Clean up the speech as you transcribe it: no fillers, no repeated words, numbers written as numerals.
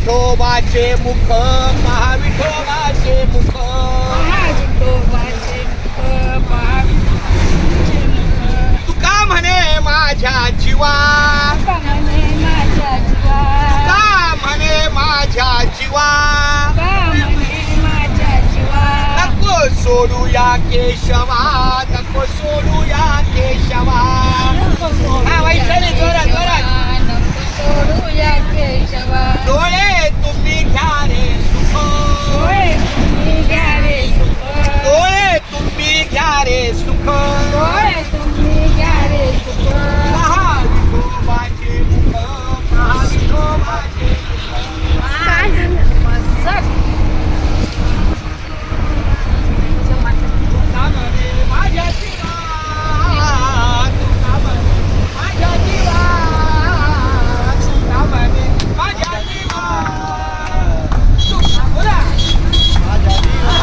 विठोबाचे मुख पहा विठोबाचे मुख तुका म्हणे माझ्या जीवा तुका म्हणे माझ्या जीवा नको सोडूया केशवा नको सोडूया केशवा हा वैशाली जोरात जोरात सोडूया केशवा